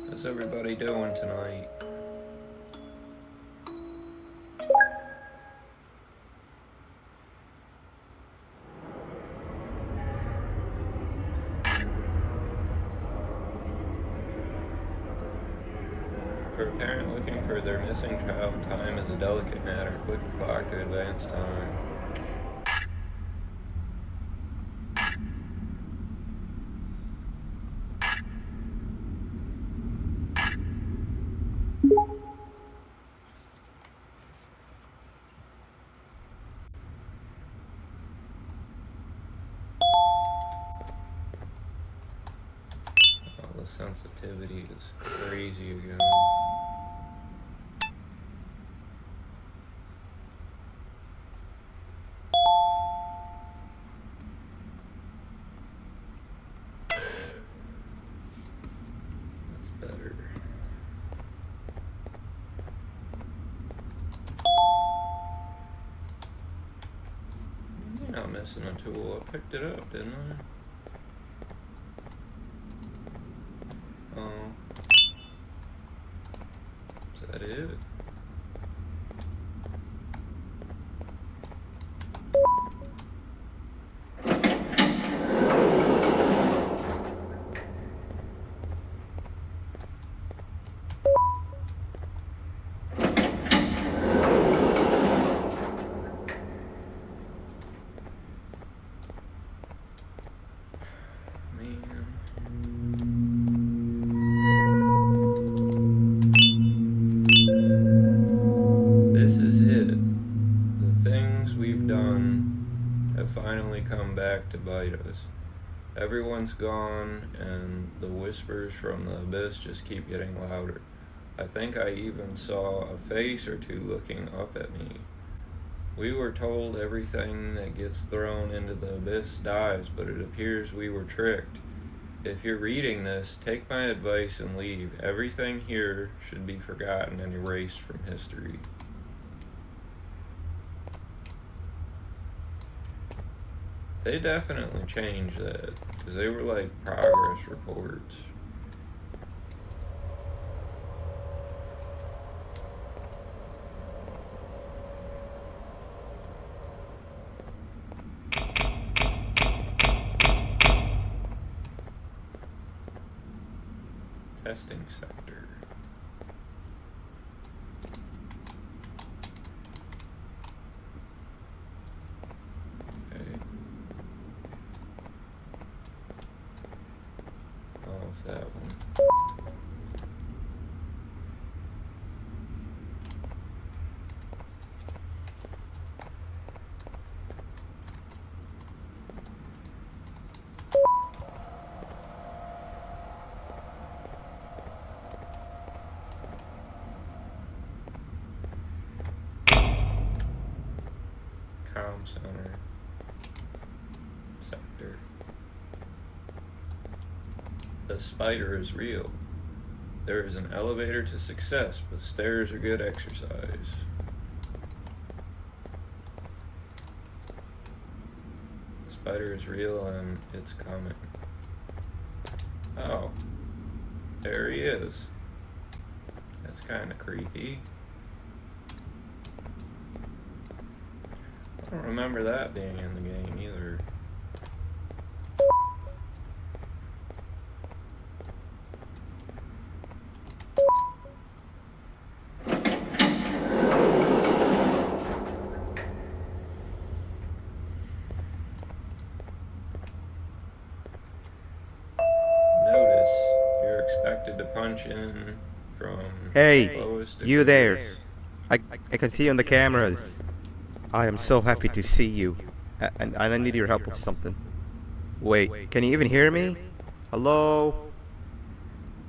How's everybody doing tonight? For a parent looking for their missing child, time is a delicate matter. Click the clock to advance time. Oh, the sensitivity is crazy again. That's better. You're not missing a tool. I picked it up, didn't I? Oh. Is that it? This is it. The things we've done have finally come back to bite us. Everyone's gone, and the whispers from the abyss just keep getting louder. I think I even saw a face or two looking up at me. We were told everything that gets thrown into the abyss dies, but it appears we were tricked. If you're reading this, take my advice and leave. Everything here should be forgotten and erased from history. They definitely changed that, because they were like progress reports. Testing sector. Okay. Oh, what's that one? Comm center sector. The spider is real. There is an elevator to success, but stairs are good exercise. The spider is real and it's coming. Oh, there he is. That's kind of creepy. I don't remember that being in the game either. Notice you're expected to punch in from Hey, lowest to you there. greatest. I can see you on the cameras. I am so happy to see you. And I need your help with something. Wait, can you even hear me? Hello?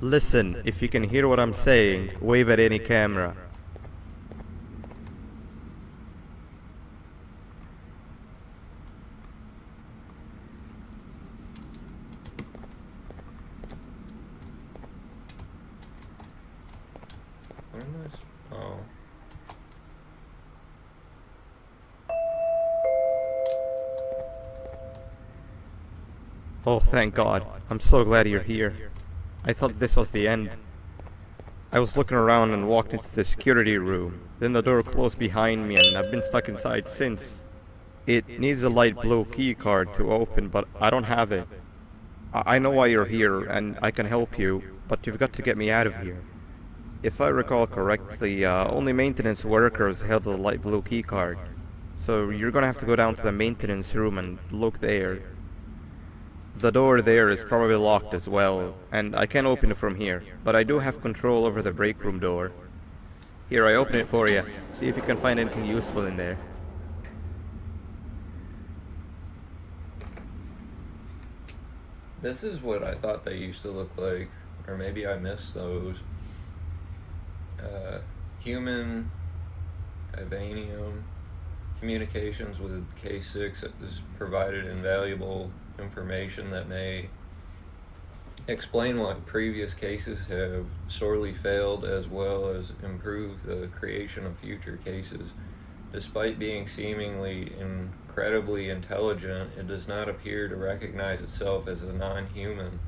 Listen, if you can hear what I'm saying, wave at any camera. What am I? Oh. Oh, thank God. I'm so glad you're here. I thought this was the end. I was looking around and walked into the security room. Then the door closed behind me and I've been stuck inside since. It needs a light blue key card to open, but I don't have it. I know why you're here and I can help you, but you've got to get me out of here. If I recall correctly, only maintenance workers held the light blue key card. So you're gonna have to go down to the maintenance room and look there. The door there is probably locked as well, and I can't open it from here, but I do have control over the break room door. Here, I open it for you. See if you can find anything useful in there. This is what I thought they used to look like, or maybe I missed those. Human, Ibanium, communications with K6 has provided invaluable information that may explain why previous cases have sorely failed, as well as improve the creation of future cases. Despite being seemingly incredibly intelligent, it does not appear to recognize itself as a non-human.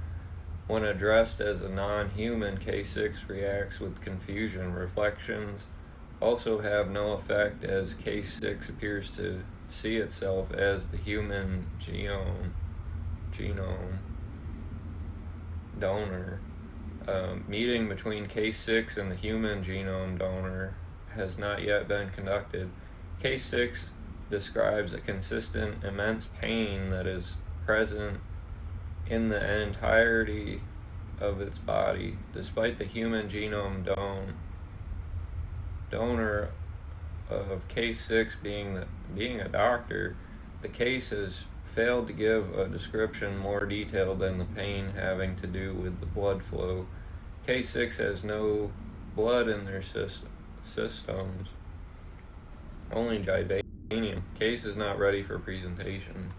When addressed as a non-human, K6 reacts with confusion. Reflections also have no effect, as K6 appears to see itself as the human genome donor. Meeting between K6 and the human genome donor has not yet been conducted. K6 describes a consistent, immense pain that is present in the entirety of its body. Despite the human genome donor of K6 being a doctor, the case has failed to give a description more detailed than the pain having to do with the blood flow. K6 has no blood in their systems, only Gibanium. Case is not ready for presentation.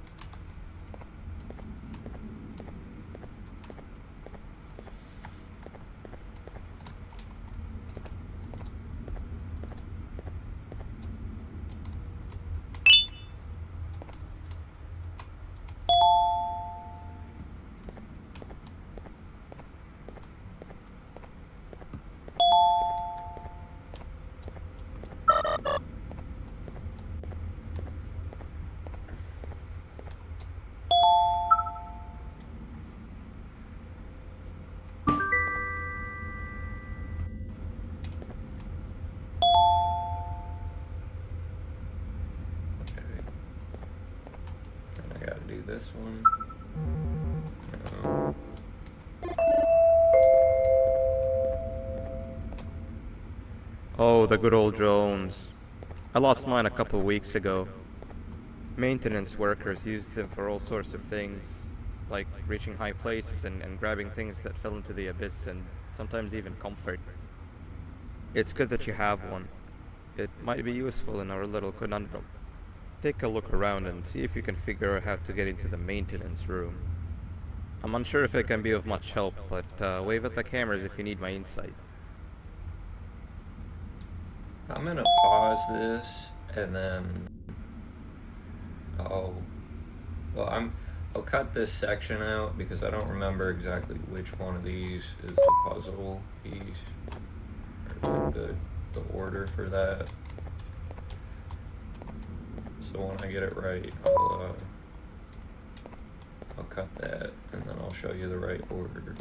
Do this one. Oh, the good old drones. I lost mine a couple weeks ago. Maintenance workers used them for all sorts of things, like reaching high places and grabbing things that fell into the abyss, and sometimes even comfort. It's good that you have one. It might be useful in our little conundrum. Take a look around and see if you can figure out how to get into the maintenance room. I'm unsure if it can be of much help, but wave at the cameras if you need my insight. I'm gonna pause this and then I'll cut this section out because I don't remember exactly which one of these is the puzzle piece, or like the order for that. So when I get it right, I'll cut that and then I'll show you the right order.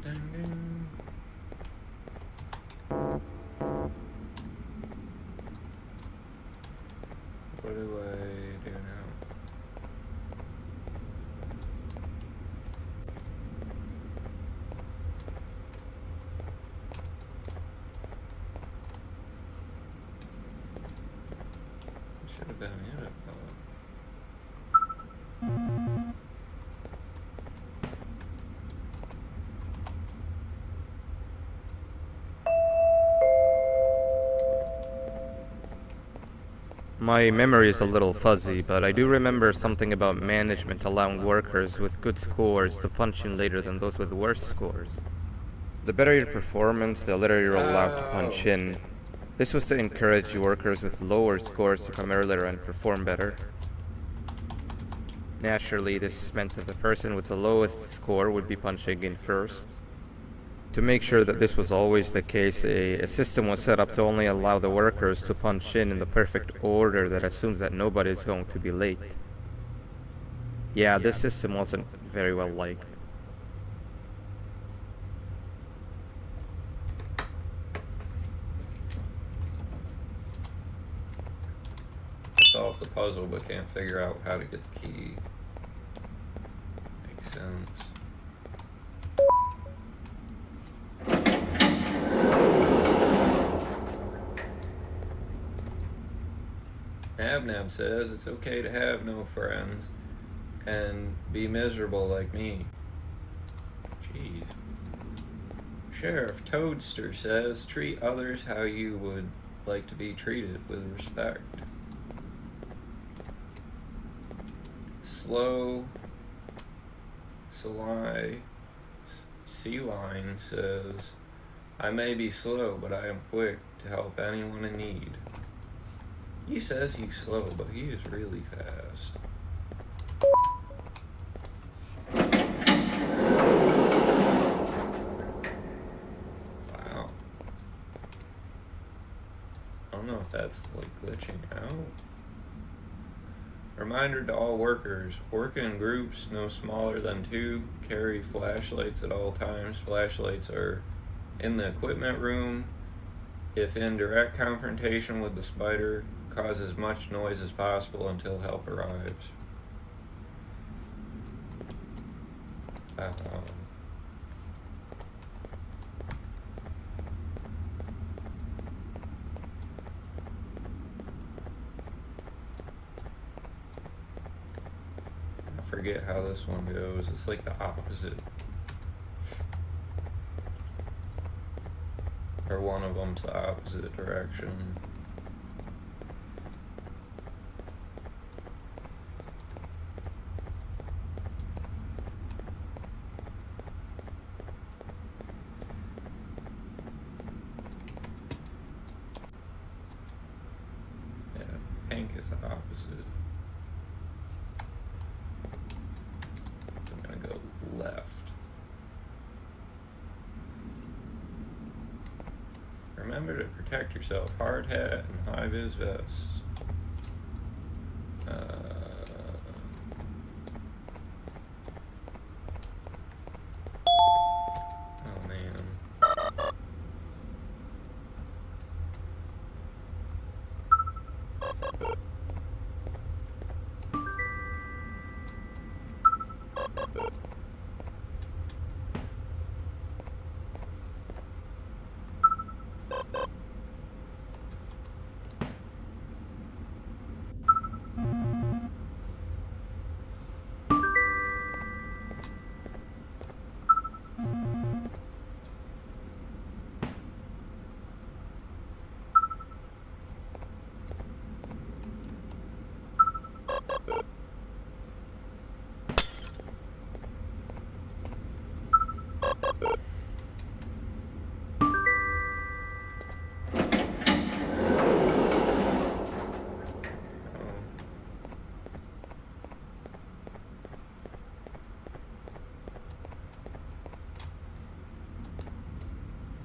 Ding, ding. What do I do now? Should have been in it, though. My memory is a little fuzzy, but I do remember something about management allowing workers with good scores to punch in later than those with worse scores. The better your performance, the later you're allowed to punch in. This was to encourage workers with lower scores to come earlier and perform better. Naturally, this meant that the person with the lowest score would be punching in first. To make sure that this was always the case, a system was set up to only allow the workers to punch in the perfect order that assumes that nobody is going to be late. Yeah, this system wasn't very well liked. Solve the puzzle but can't figure out how to get the key. Makes sense. Nab says it's okay to have no friends and be miserable like me. Jeez. Sheriff Toadster says treat others how you would like to be treated, with respect. Slow Sea Line says, I may be slow, but I am quick to help anyone in need. He says he's slow, but he is really fast. Wow. I don't know if that's like glitching out. Reminder to all workers, work in groups no smaller than 2, carry flashlights at all times. Flashlights are in the equipment room. If in direct confrontation with the spider, cause as much noise as possible until help arrives. I forget how this one goes. It's like the opposite. Or one of them's the opposite direction. Yeah, pink is the opposite. So I'm gonna go left. Remember to protect yourself. Hard hat and high vis vest. Oh man.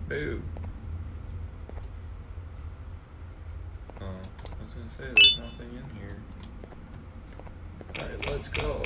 Boo. Oh, I was gonna say there's nothing in here. Alright, let's go.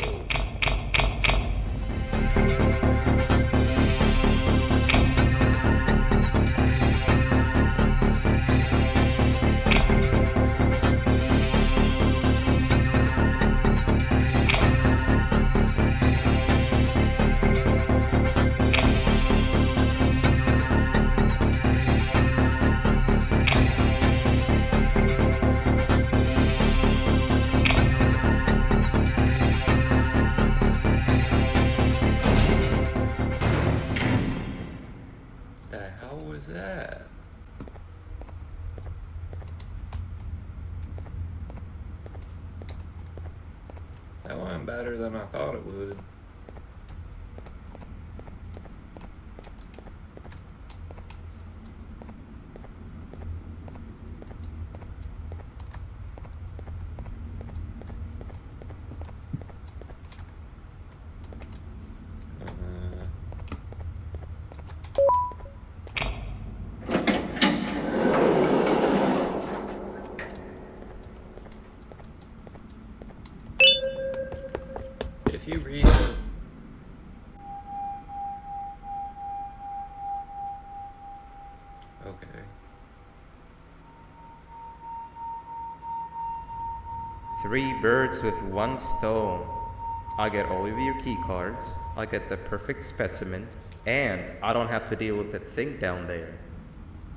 was that? That went better than I thought it would. If you read this, okay. 3 birds with 1 stone. I get all of your key cards, I get the perfect specimen, and I don't have to deal with that thing down there.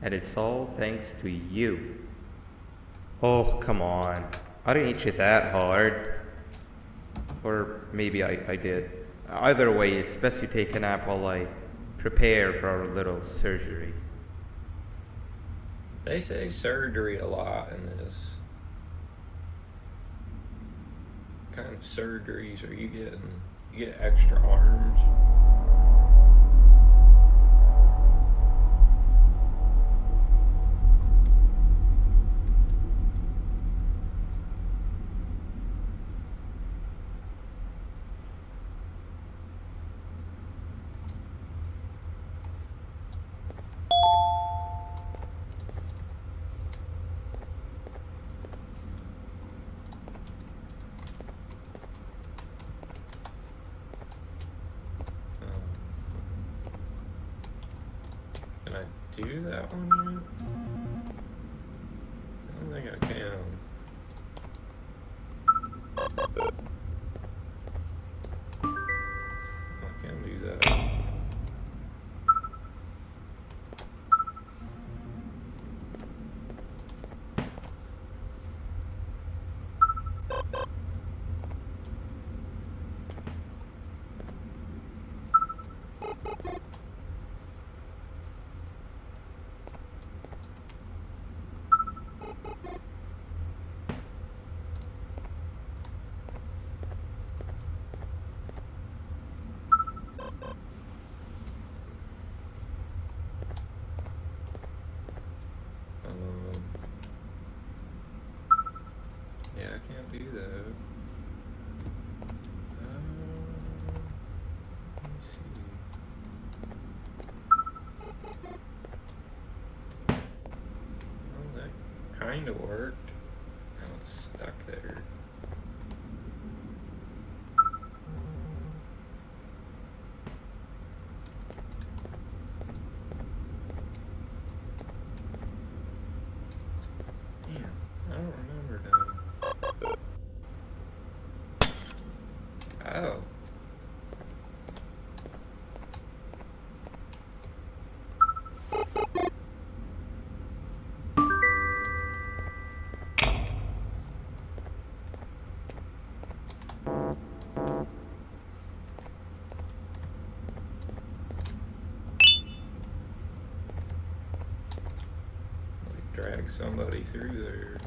And it's all thanks to you. Oh, come on. I didn't hit you that hard. Or maybe I did. Either way, it's best you take a nap while I prepare for our little surgery. They say surgery a lot in this. What kind of surgeries are you getting? You get extra arms? Can I do that one yet? I don't think I can. I can do that. Yeah, I can't do that. Let me see. Well, that kind of worked. Now it's stuck there. Damn, I don't remember now. Oh. Like drag somebody through there.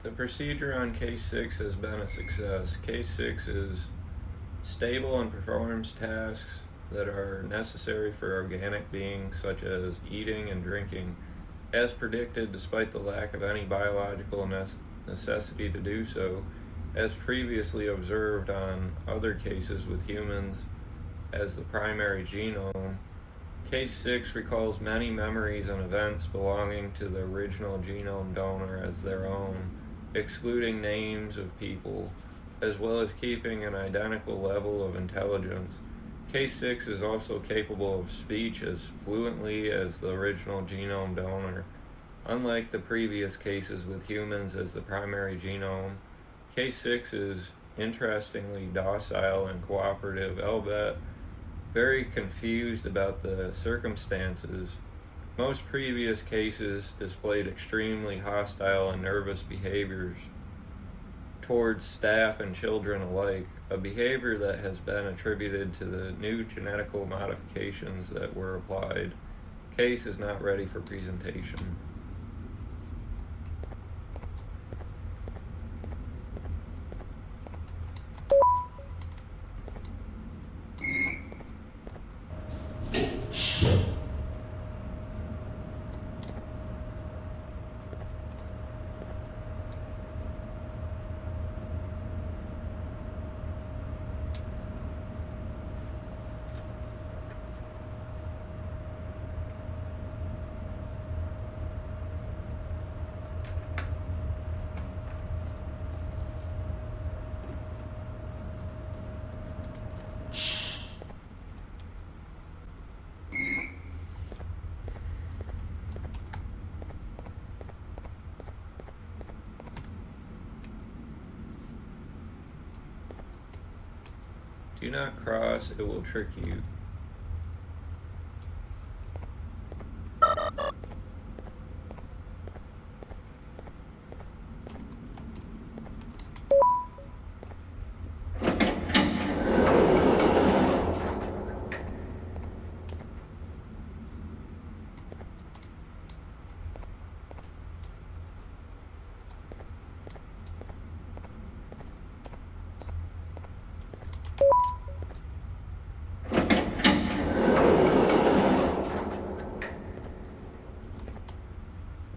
The procedure on case 6 has been a success. Case 6 is stable and performs tasks that are necessary for organic beings such as eating and drinking, as predicted despite the lack of any biological necessity to do so, as previously observed on other cases with humans as the primary genome. Case 6 recalls many memories and events belonging to the original genome donor as their own, excluding names of people, as well as keeping an identical level of intelligence. Case 6 is also capable of speech as fluently as the original genome donor. Unlike the previous cases with humans as the primary genome, Case 6 is interestingly docile and cooperative, albeit very confused about the circumstances. Most previous cases displayed extremely hostile and nervous behaviors towards staff and children alike, a behavior that has been attributed to the new genetical modifications that were applied. Case is not ready for presentation. Do not cross, it will trick you.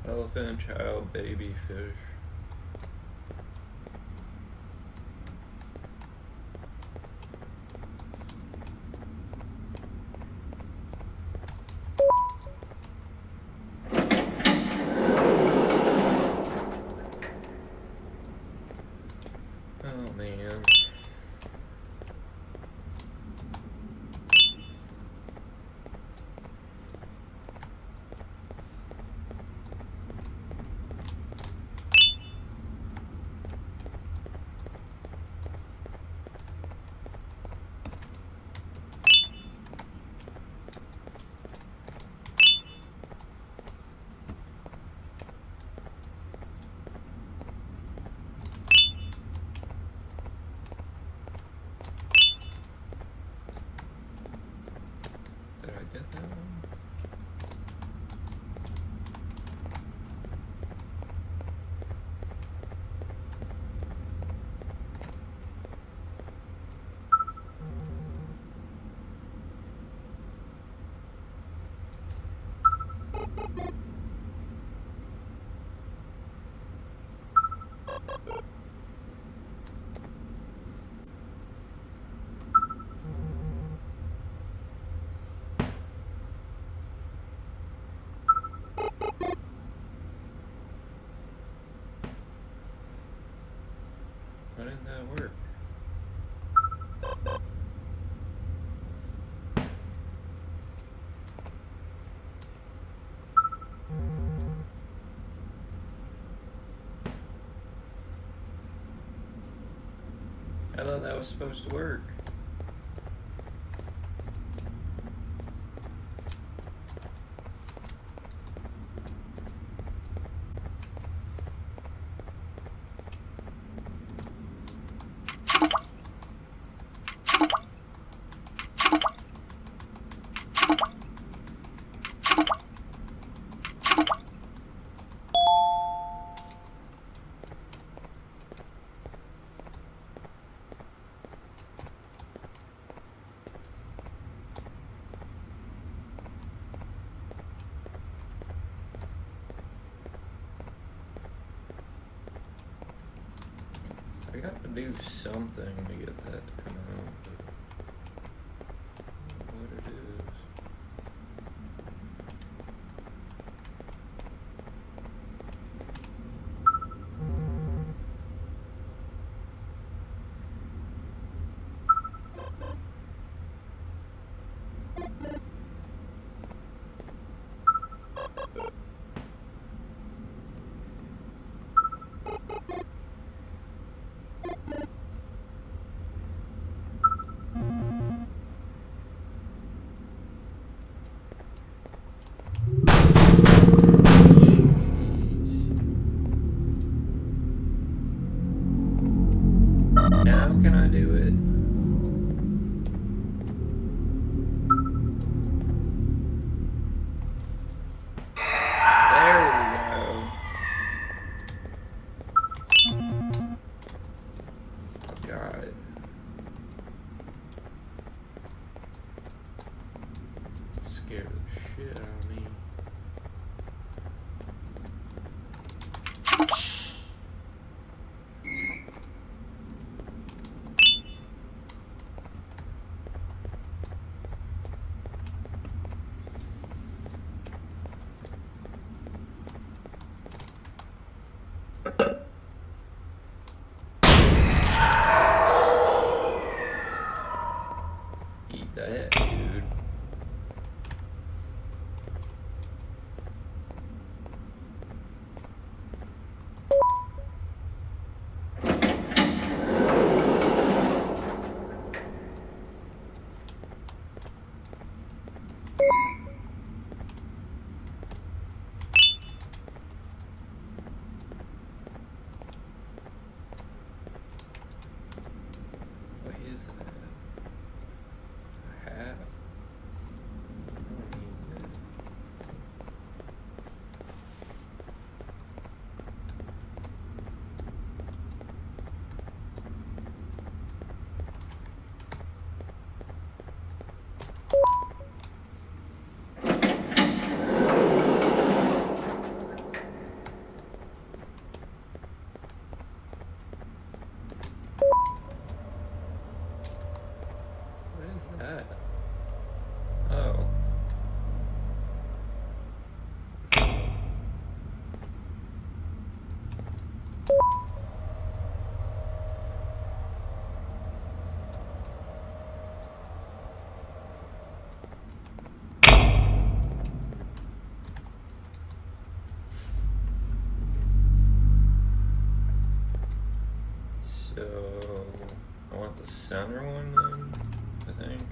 Elephant, child, baby, fish. Oh man. Did I get that one? Why didn't that work? I thought that was supposed to work. I got to do something to get that to come out, but what it is. shit out of me. Eat that, dude. What is that? A hat? I don't need that. What is that? Oh. So, I want the center one then, I think.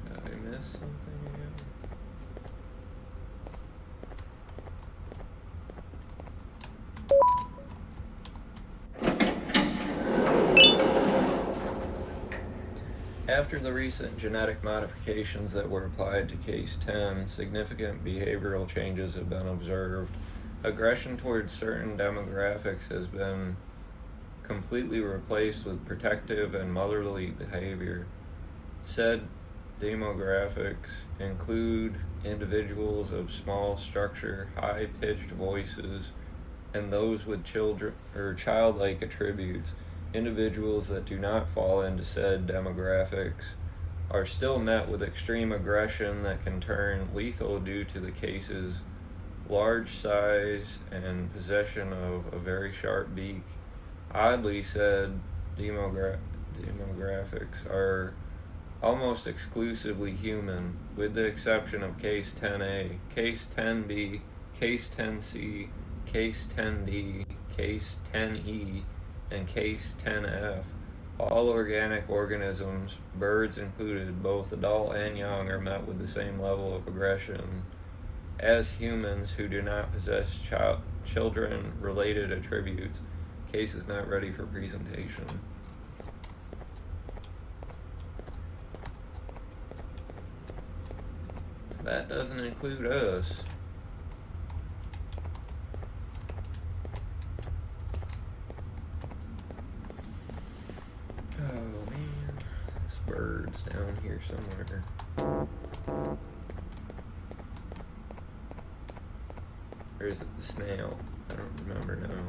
Did I miss something again? After the recent genetic modifications that were applied to Case 10, significant behavioral changes have been observed. Aggression towards certain demographics has been completely replaced with protective and motherly behavior. Said demographics include individuals of small structure, high-pitched voices, and those with children or childlike attributes. Individuals that do not fall into said demographics are still met with extreme aggression that can turn lethal due to the case's large size and possession of a very sharp beak. Oddly, said demographics are almost exclusively human, with the exception of Case 10A, Case 10B, Case 10C, Case 10D, Case 10E, and Case 10F. All organic organisms, birds included, both adult and young, are met with the same level of aggression as humans who do not possess children-related attributes. Case is not ready for presentation. That doesn't include us. Oh man, this bird's down here somewhere. Or is it the snail? I don't remember now.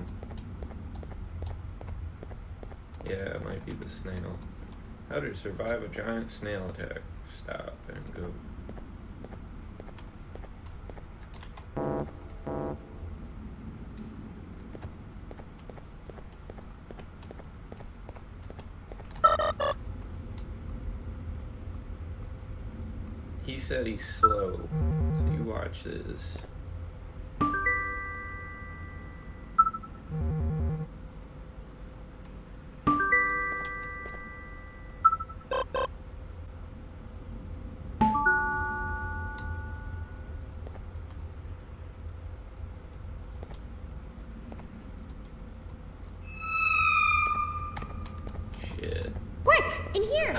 Yeah, it might be the snail. How to survive a giant snail attack. Stop and go. He said he's slow, so you watch this. Shit. Quick, in here!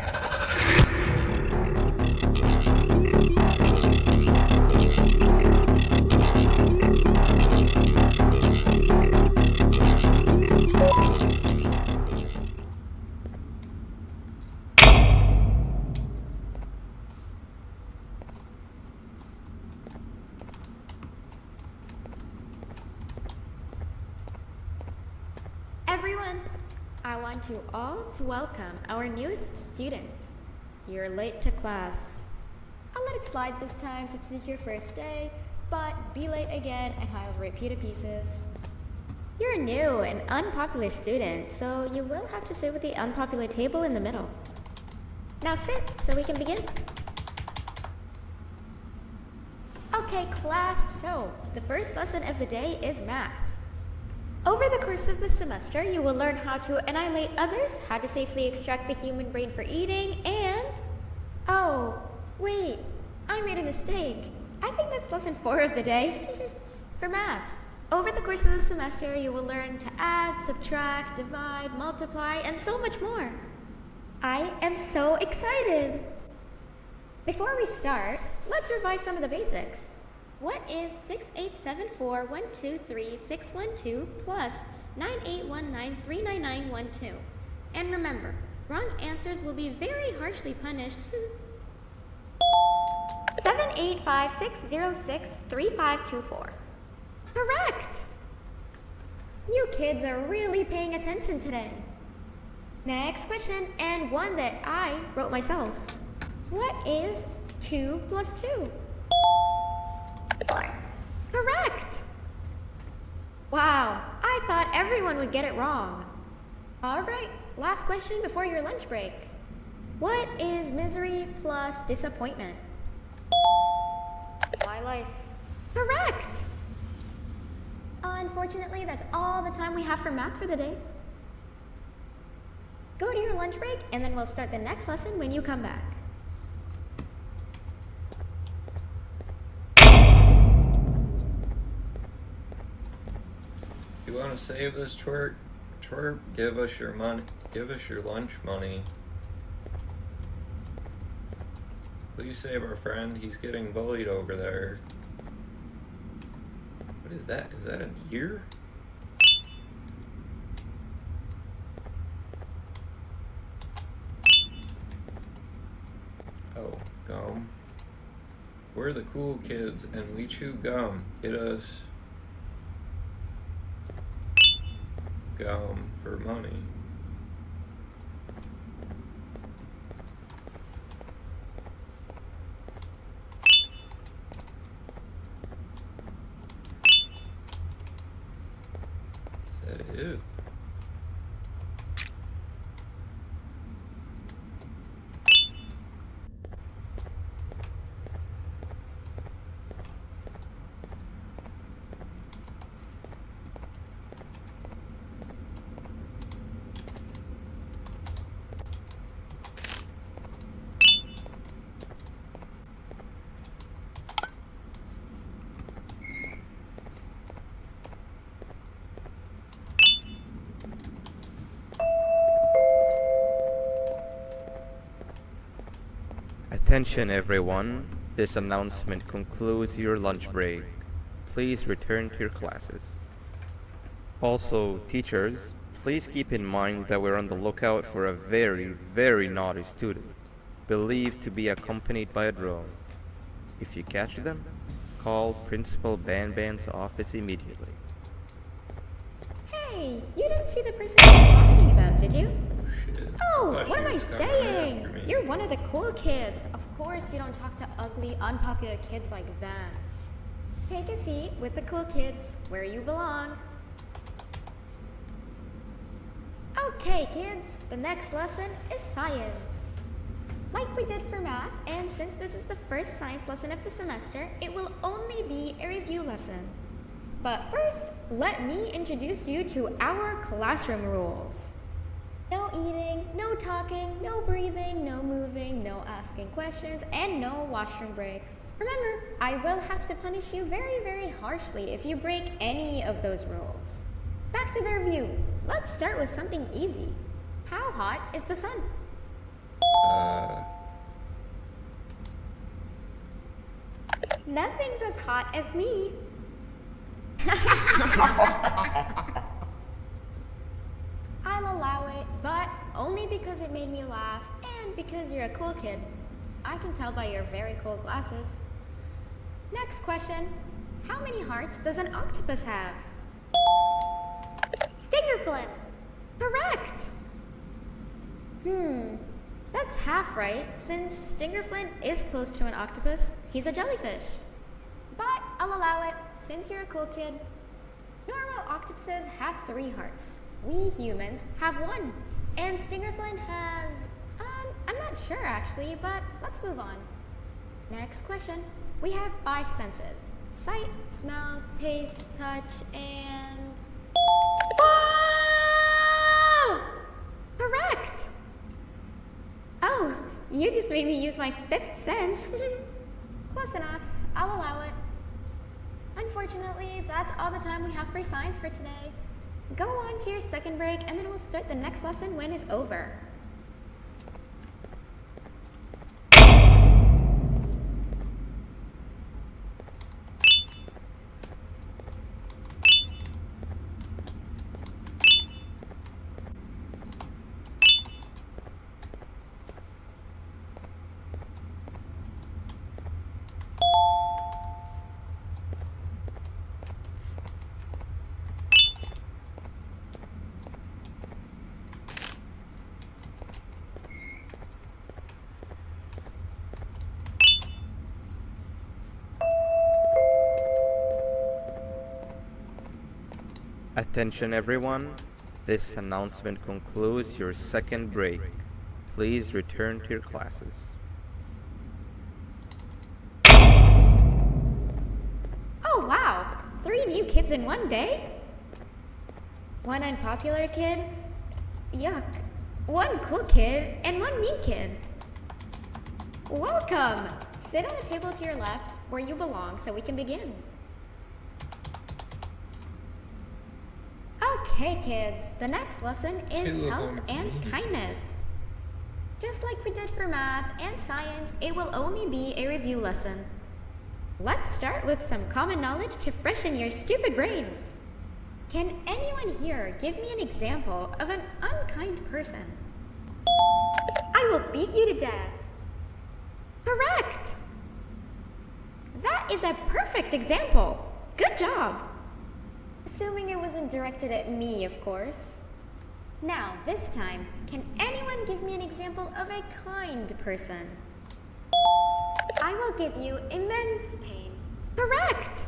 Everyone, I want you all to welcome our newest student. You're late to class. I'll let it slide this time since it's your first day, but be late again and I'll rip you to pieces. You're a new and unpopular student, so you will have to sit with the unpopular table in the middle. Now sit so we can begin. Okay, class, so the first lesson of the day is math. Over the course of the semester, you will learn how to annihilate others, how to safely extract the human brain for eating, and... Oh, wait, I made a mistake. I think that's lesson 4 of the day. For math, over the course of the semester, you will learn to add, subtract, divide, multiply, and so much more. I am so excited! Before we start, let's revise some of the basics. What is 6874123612 plus 9819399912? And remember, wrong answers will be very harshly punished. 785-606-3524. Correct! You kids are really paying attention today. Next question, and one that I wrote myself. What is 2 plus 2? 4. Correct! Wow, I thought everyone would get it wrong. Alright, last question before your lunch break. What is misery plus disappointment? My life. Correct! Unfortunately, that's all the time we have for math for the day. Go to your lunch break, and then we'll start the next lesson when you come back. You want to save this twerp? Twerp, give us your money. Give us your lunch money. Please save our friend. He's getting bullied over there. What is that? Is that an ear? Oh, gum. We're the cool kids and we chew gum. Get us gum for money. Is that it? Attention everyone, this announcement concludes your lunch break. Please return to your classes. Also, teachers, please keep in mind that we're on the lookout for a very, very naughty student, believed to be accompanied by a drone. If you catch them, Call Principal Banban's office immediately. Hey, you didn't see the person I was talking about, did you? Shit. Oh, Thought what she am I was coming saying? after me. You're one of the cool kids. Of course you don't talk to ugly, unpopular kids like them. Take a seat with the cool kids where you belong. Okay, kids, the next lesson is science. Like we did for math, and since this is the first science lesson of the semester, it will only be a review lesson. But first, let me introduce you to our classroom rules. No eating, no talking, no breathing, no moving, no asking questions, and no washroom breaks. Remember, I will have to punish you very, very harshly if you break any of those rules. Back to the review. Let's start with something easy. How hot is the sun? Nothing's as hot as me. I'll allow it, but only because it made me laugh and because you're a cool kid. I can tell by your very cool glasses. Next question. How many hearts does an octopus have? Stinger flip. Correct! That's half right, since Stingerflint is close to an octopus. He's a jellyfish. But I'll allow it, since you're a cool kid. Normal octopuses have 3 hearts. We humans have 1. And Stingerflint has... I'm not sure actually, but let's move on. Next question. We have 5 senses. Sight, smell, taste, touch, and... Whoa! Correct! Oh, you just made me use my 5th sense. Close enough. I'll allow it. Unfortunately, that's all the time we have for science for today. Go on to your second break, and then we'll start the next lesson when it's over. Attention everyone, this announcement concludes your second break. Please return to your classes. Oh wow! 3 new kids in one day? 1 unpopular kid? Yuck. 1 cool kid and 1 mean kid. Welcome! Sit on the table to your left where you belong so we can begin. Okay, kids, the next lesson is help and kindness. Just like we did for math and science, it will only be a review lesson. Let's start with some common knowledge to freshen your stupid brains. Can anyone here give me an example of an unkind person? I will beat you to death. Correct! That is a perfect example. Good job. Assuming it wasn't directed at me, of course. Now, this time, can anyone give me an example of a kind person? I will give you immense pain. Correct!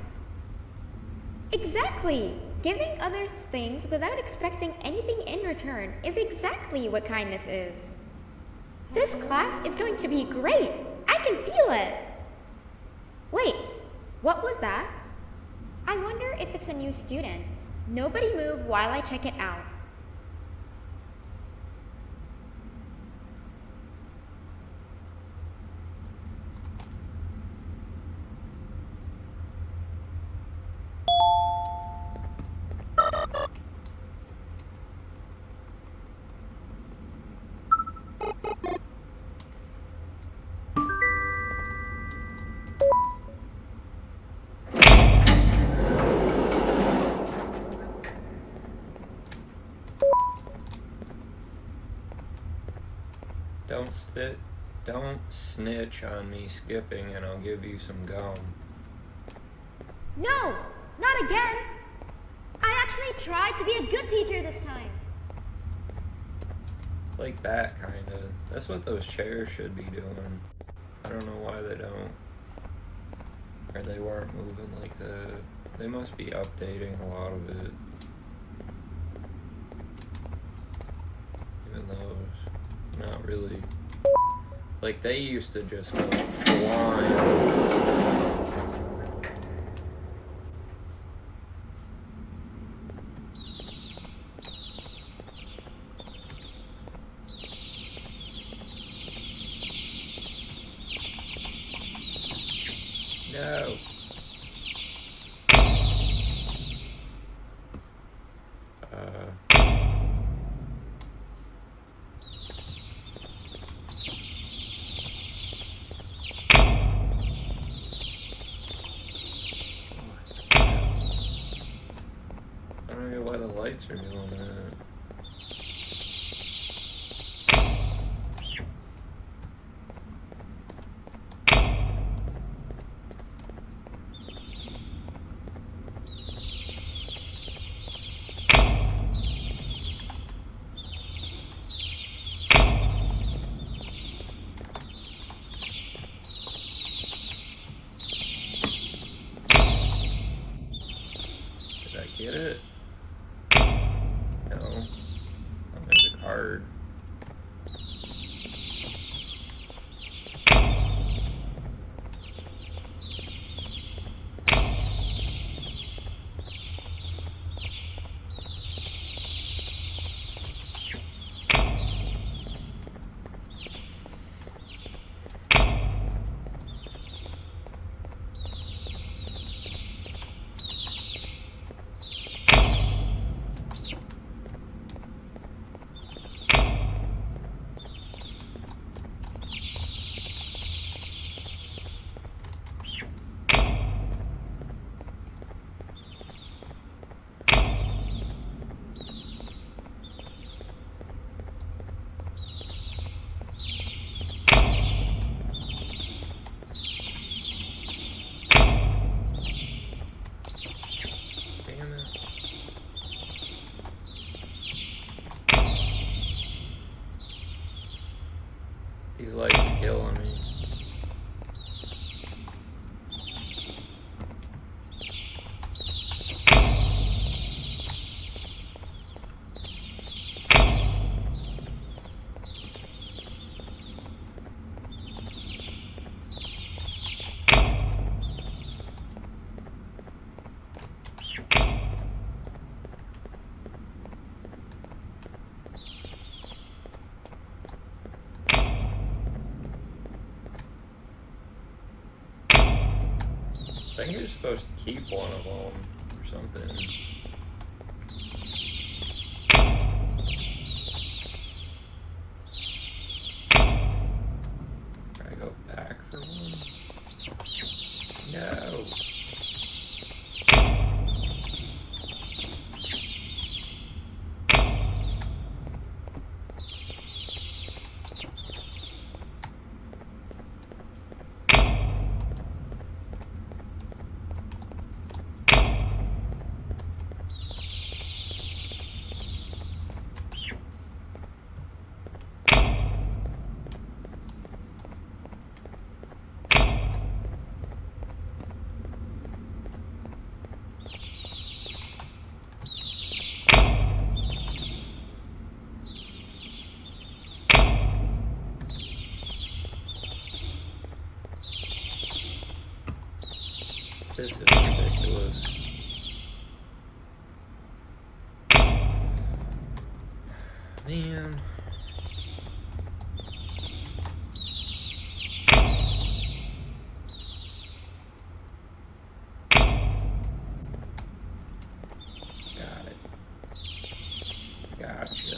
Exactly! Giving others things without expecting anything in return is exactly what kindness is. This class is going to be great! I can feel it! Wait, what was that? I wonder if it's a new student. Nobody move while I check it out. Don't snitch on me skipping and I'll give you some gum. No! Not again! I actually tried to be a good teacher this time. Like that, kinda. That's what those chairs should be doing. I don't know why they don't. Or they weren't moving like that. They must be updating a lot of it. Even those. Not really. Like, they used to just go flying. No. I don't know why the lights are doing that. Did I get it? No. Oh, there's a card. Damn it. These lights are killing me. I think you're supposed to keep one of them or something. Try to go back for one. No. This is ridiculous. Man. Got it. Gotcha.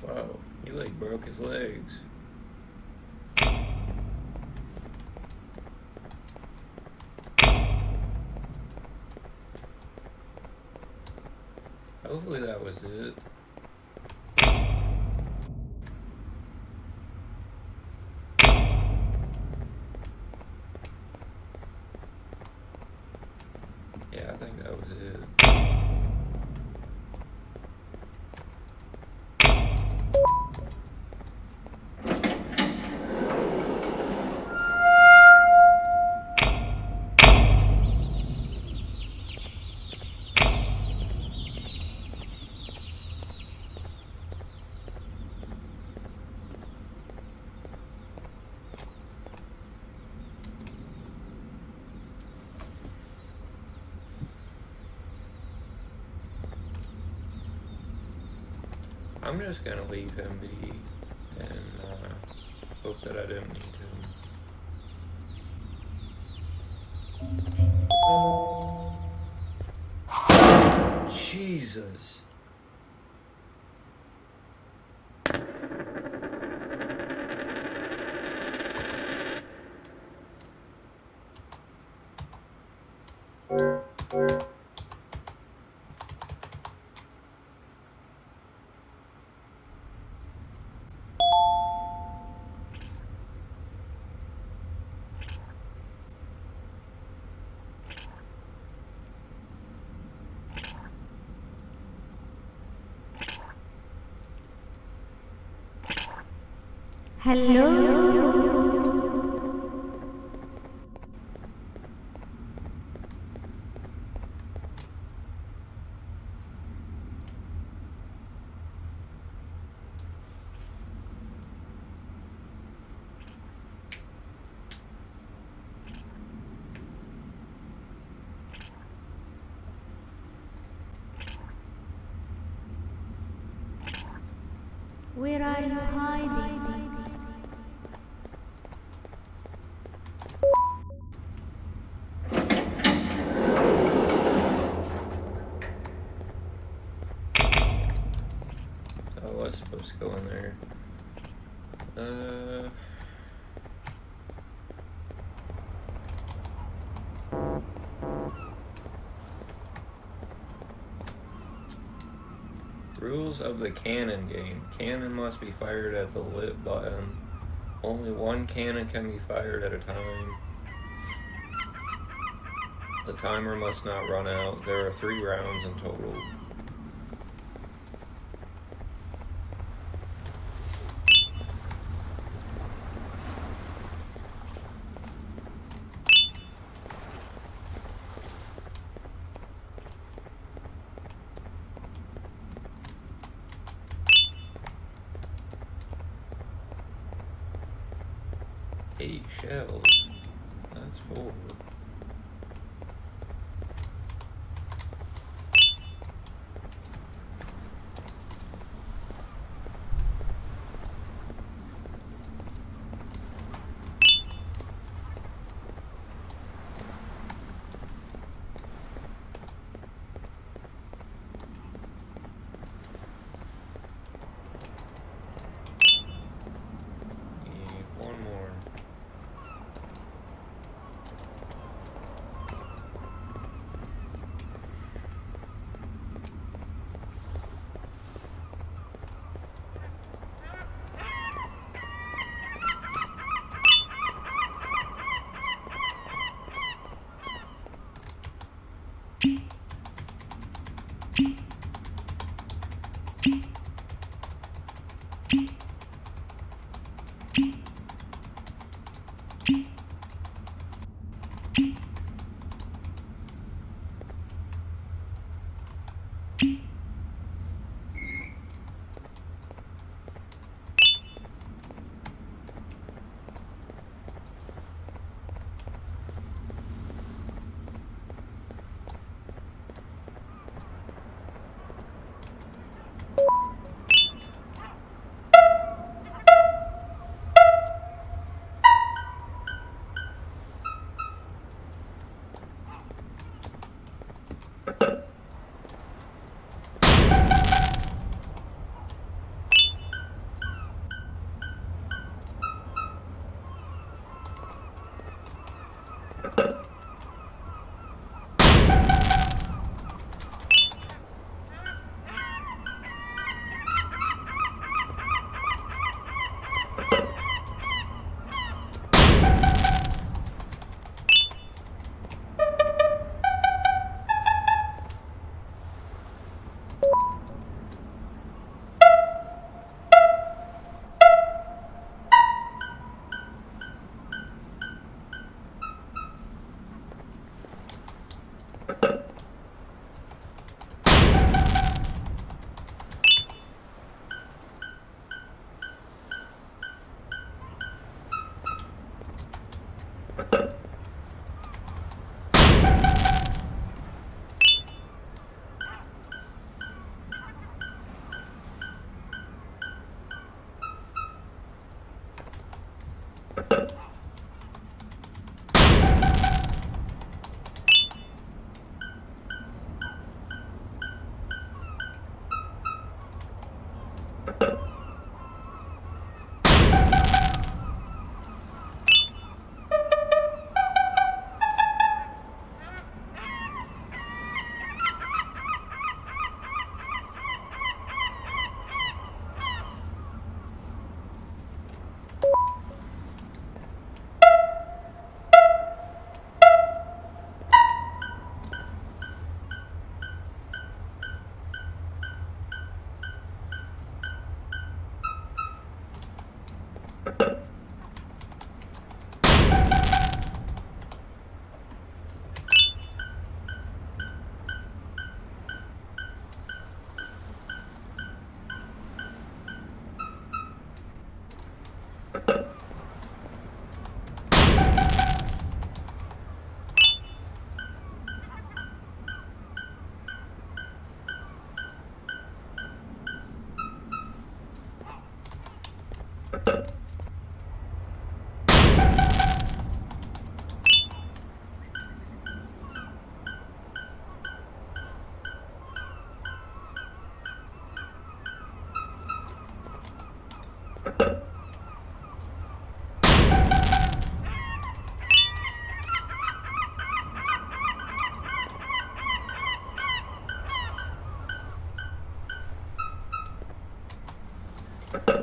Whoa, he like broke his legs. Hopefully that was it. Yeah, I think that was it. I'm just gonna leave him be and hope that I didn't need him. Jesus. Where are you hiding? I was supposed to go in there. Rules of the cannon game. Cannon must be fired at the lit button. Only one cannon can be fired at a time. The timer must not run out. There are 3 rounds in total. Eight shells. That's 4. Need 1 more.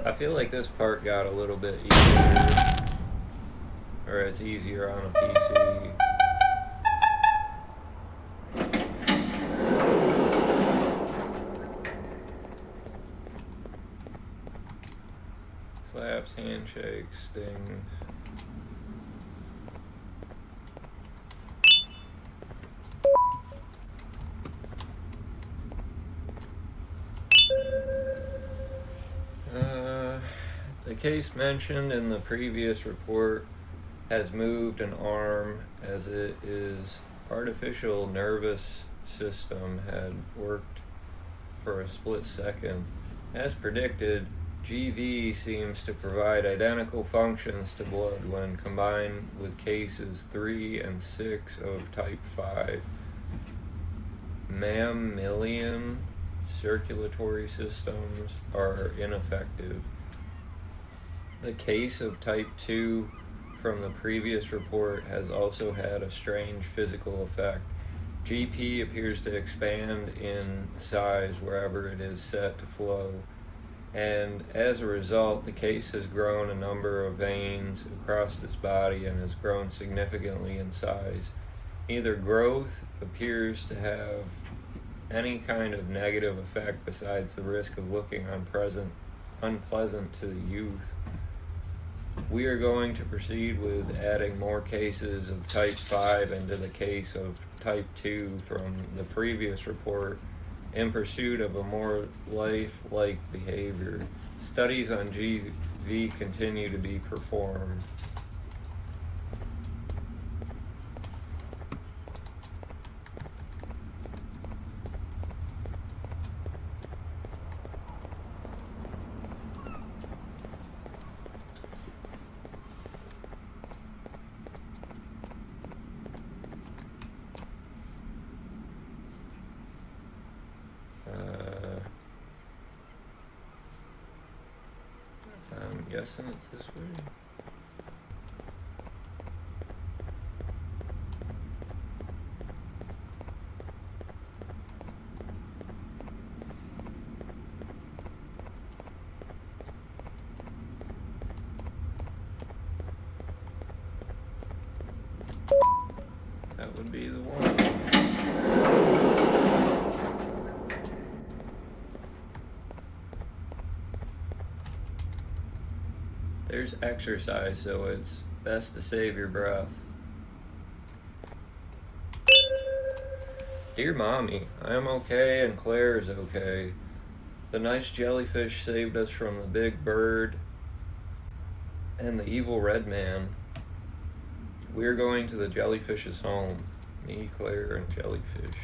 I feel like this part got a little bit easier, or it's easier on a PC. Slaps, handshakes, stings. The case mentioned in the previous report has moved an arm as it is artificial nervous system had worked for a split second. As predicted, GV seems to provide identical functions to blood when combined with cases 3 and 6 of type 5. Mammalian circulatory systems are ineffective. The case of type 2 from the previous report has also had a strange physical effect. GP appears to expand in size wherever it is set to flow, and as a result, the case has grown a number of veins across its body and has grown significantly in size. Neither growth appears to have any kind of negative effect besides the risk of looking unpleasant to the youth. We are going to proceed with adding more cases of type 5 into the case of type 2 from the previous report in pursuit of a more life-like behavior. Studies on GV continue to be performed. I'm guessing it's this way. That would be the one. There's exercise, so it's best to save your breath. Dear Mommy, I am okay and Claire is okay. The nice jellyfish saved us from the big bird and the evil red man. We are going to the jellyfish's home. Me, Claire, and jellyfish.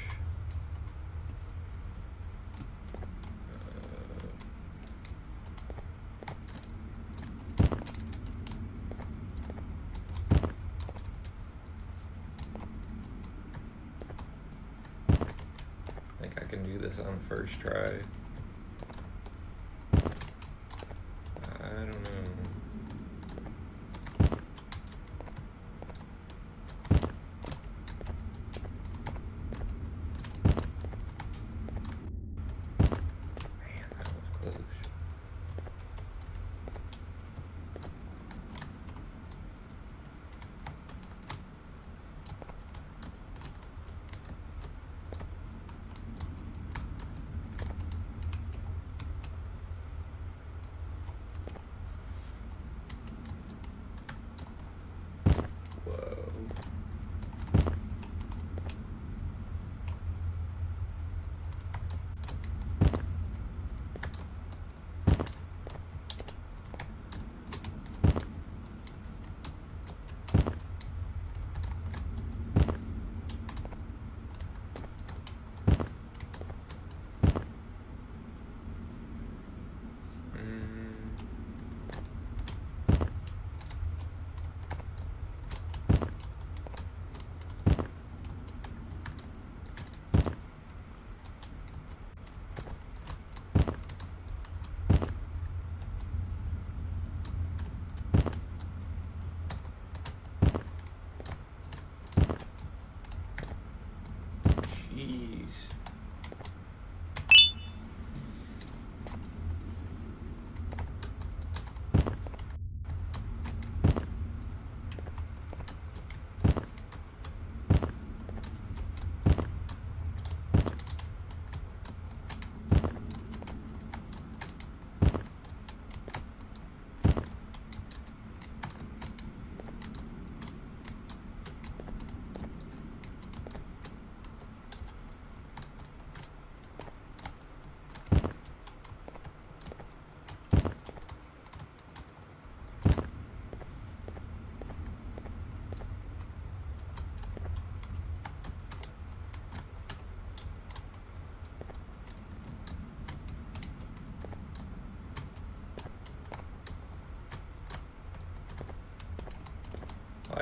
I think I can do this on the first try. I don't know. Man, that was close.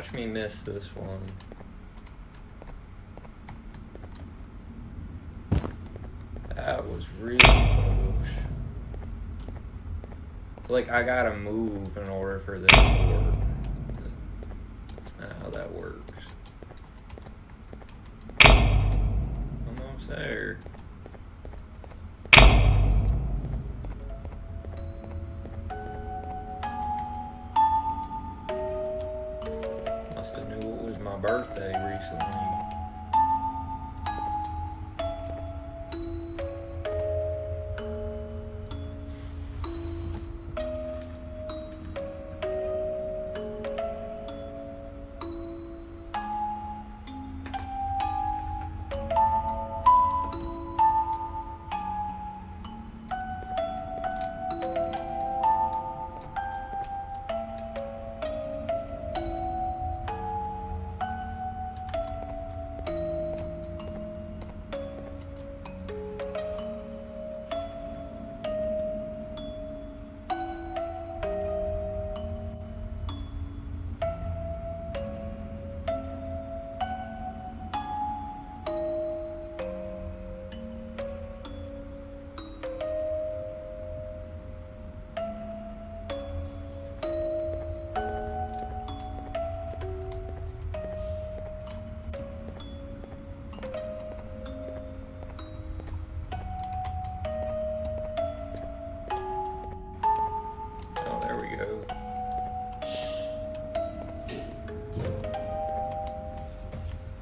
Watch me miss this one. That was really close. It's like I gotta move in order for this to work. That's not how that works. Almost there. Must have knew it was my birthday recently.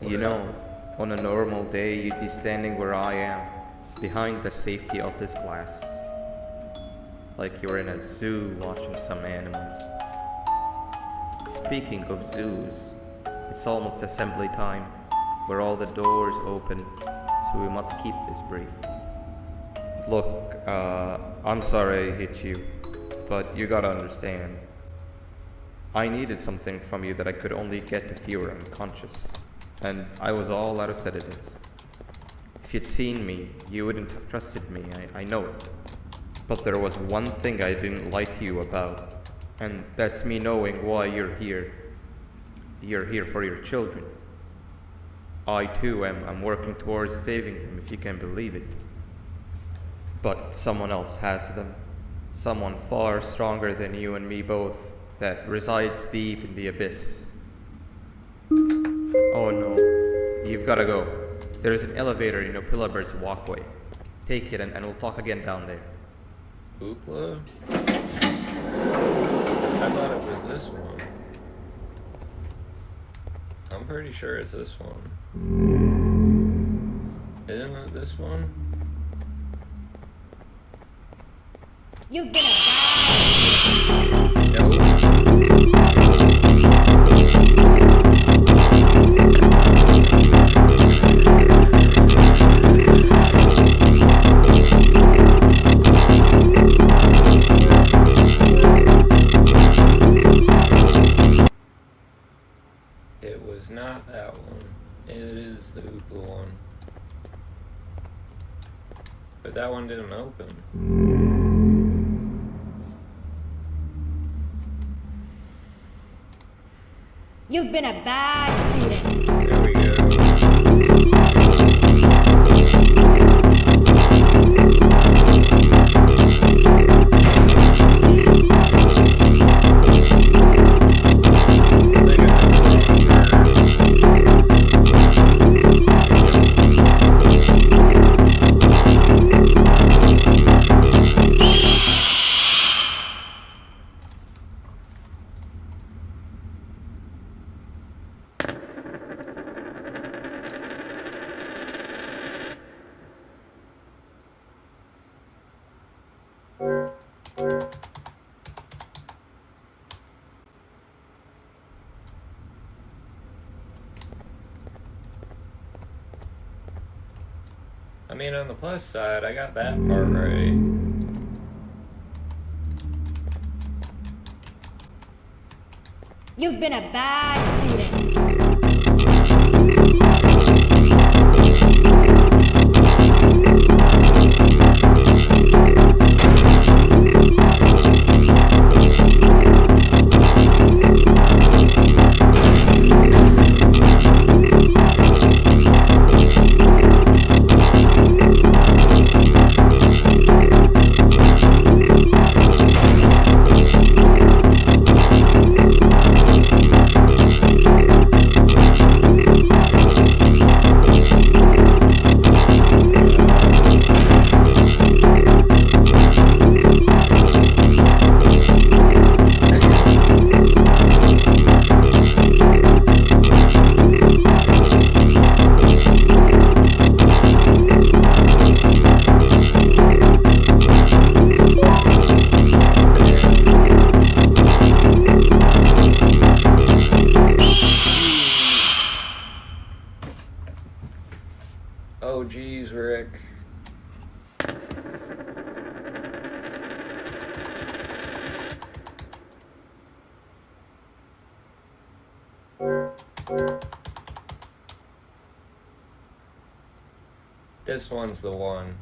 You know, on a normal day you'd be standing where I am, behind the safety of this glass. Like you're in a zoo watching some animals. Speaking of zoos, it's almost assembly time, where all the doors open, so we must keep this brief. Look, I'm sorry I hit you, but you gotta understand. I needed something from you that I could only get if you were unconscious, and I was all out of sedatives. If you'd seen me, you wouldn't have trusted me, I know it. But there was one thing I didn't lie to you about, and that's me knowing why you're here. You're here for your children. I too am working towards saving them, if you can believe it. But someone else has them. Someone far stronger than you and me both, that resides deep in the abyss. Oh no, you've gotta go. There's an elevator in Opilabir's walkway. Take it and we'll talk again down there. Hoopla? I thought it was this one. I'm pretty sure it's this one. Isn't it this one? You've been a Nope. It was not that one. It is the Hoopla one. But that one didn't open. You've been a bad student. There we go. I mean, on the plus side, I got that part right. You've been a bad student. Oh, geez, Rick. This one's the one.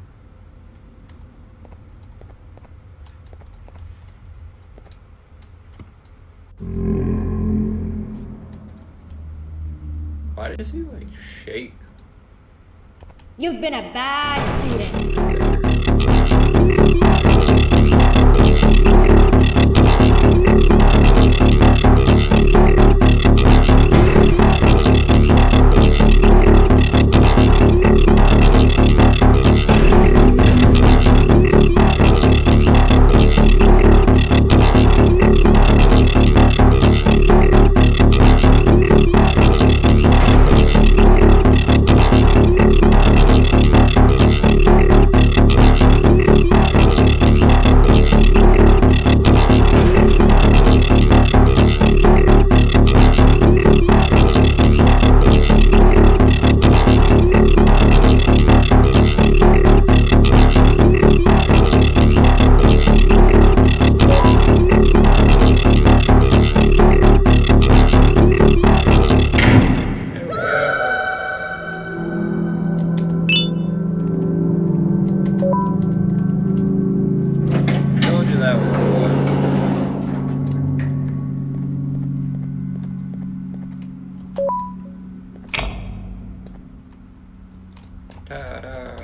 Why does he like shake? You've been a bad student. Ta-da.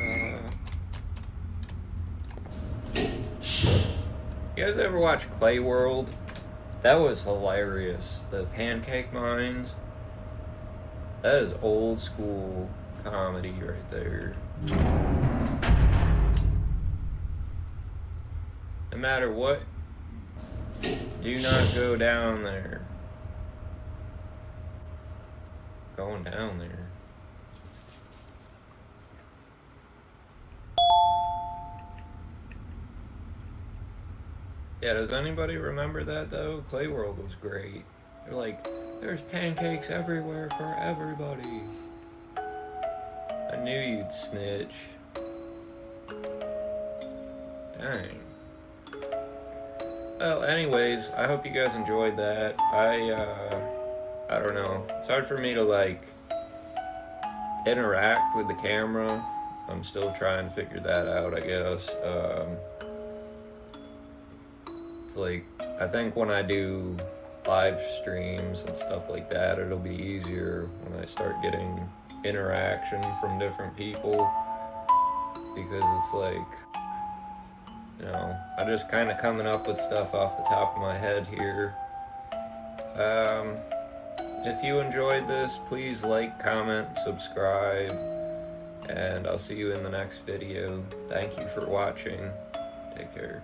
You guys ever watch Clay World? That was hilarious. The pancake mines. That is old school comedy right there. No matter what, do not go down there. Going down there. Yeah, does anybody remember that though? Clay World was great. They're like, there's pancakes everywhere for everybody. I knew you'd snitch. Dang. Well, anyways, I hope you guys enjoyed that. I don't know. It's hard for me to like interact with the camera. I'm still trying to figure that out, I guess. It's like, I think when I do live streams and stuff like that, it'll be easier when I start getting interaction from different people, because it's like, you know, I'm just kind of coming up with stuff off the top of my head here. If you enjoyed this, please like, comment, subscribe, and I'll see you in the next video. Thank you for watching. Take care.